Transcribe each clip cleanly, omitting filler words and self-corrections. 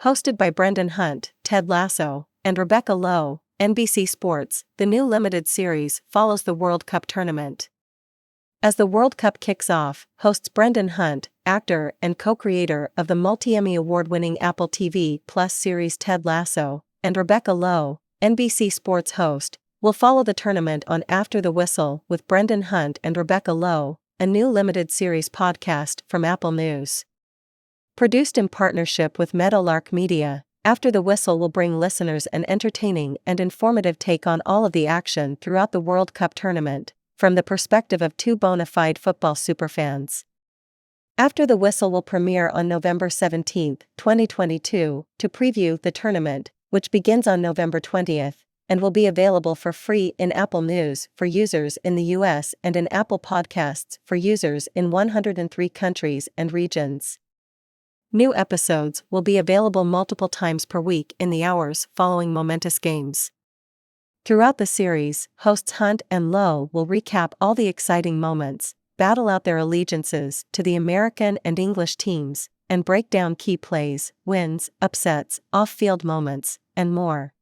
hosted by Brendan Hunt, Ted Lasso, and Rebecca Lowe. NBC Sports, the new limited series, follows the World Cup tournament. As the World Cup kicks off, hosts Brendan Hunt, actor and co-creator of the multi-Emmy award-winning Apple TV Plus series Ted Lasso, and Rebecca Lowe, NBC Sports host, will follow the tournament on After the Whistle with Brendan Hunt and Rebecca Lowe, a new limited series podcast from Apple News. Produced in partnership with Meadowlark Media, After the Whistle will bring listeners an entertaining and informative take on all of the action throughout the World Cup tournament, from the perspective of two bona fide football superfans. After the Whistle will premiere on November 17, 2022, to preview the tournament, which begins on November 20th, and will be available for free in Apple News for users in the US and in Apple Podcasts for users in 103 countries and regions. New episodes will be available multiple times per week in the hours following momentous games. Throughout the series, hosts Hunt and Lowe will recap all the exciting moments, battle out their allegiances to the American and English teams, and break down key plays, wins, upsets, off-field moments, and more.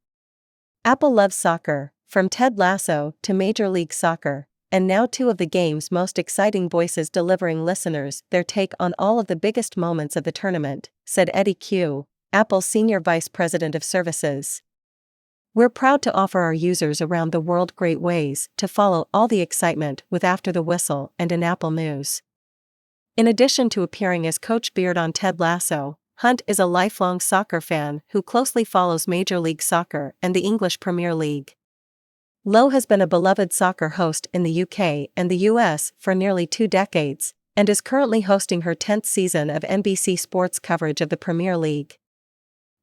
Apple loves soccer, from Ted Lasso to Major League Soccer, and now two of the game's most exciting voices delivering listeners their take on all of the biggest moments of the tournament, said Eddie Q, Apple's Senior Vice President of Services. We're proud to offer our users around the world great ways to follow all the excitement with After the Whistle and in Apple News. In addition to appearing as Coach Beard on Ted Lasso, Hunt is a lifelong soccer fan who closely follows Major League Soccer and the English Premier League. Lowe has been a beloved soccer host in the UK and the US for nearly 2 decades, and is currently hosting her 10th season of NBC Sports coverage of the Premier League.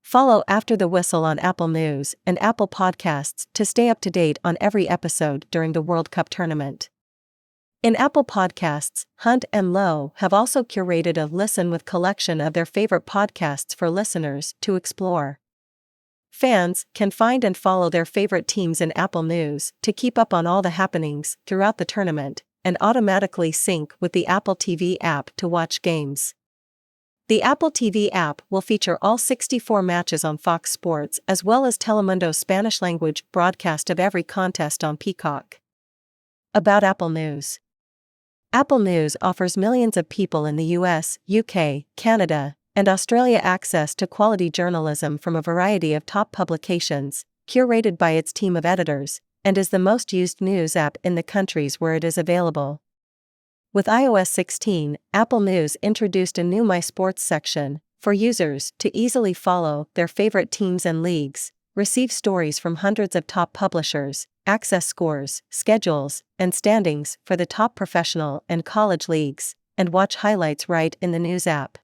Follow After the Whistle on Apple News and Apple Podcasts to stay up to date on every episode during the World Cup tournament. In Apple Podcasts, Hunt and Lowe have also curated a Listen With collection of their favorite podcasts for listeners to explore. Fans can find and follow their favorite teams in Apple News to keep up on all the happenings throughout the tournament, and automatically sync with the Apple TV app to watch games. The Apple TV app will feature all 64 matches on Fox Sports as well as Telemundo's Spanish-language broadcast of every contest on Peacock. About Apple News. Apple News offers millions of people in the US, UK, Canada, and Australia access to quality journalism from a variety of top publications, curated by its team of editors, and is the most used news app in the countries where it is available. With iOS 16, Apple News introduced a new My Sports section for users to easily follow their favorite teams and leagues, receive stories from hundreds of top publishers, access scores, schedules, and standings for the top professional and college leagues, and watch highlights right in the News app.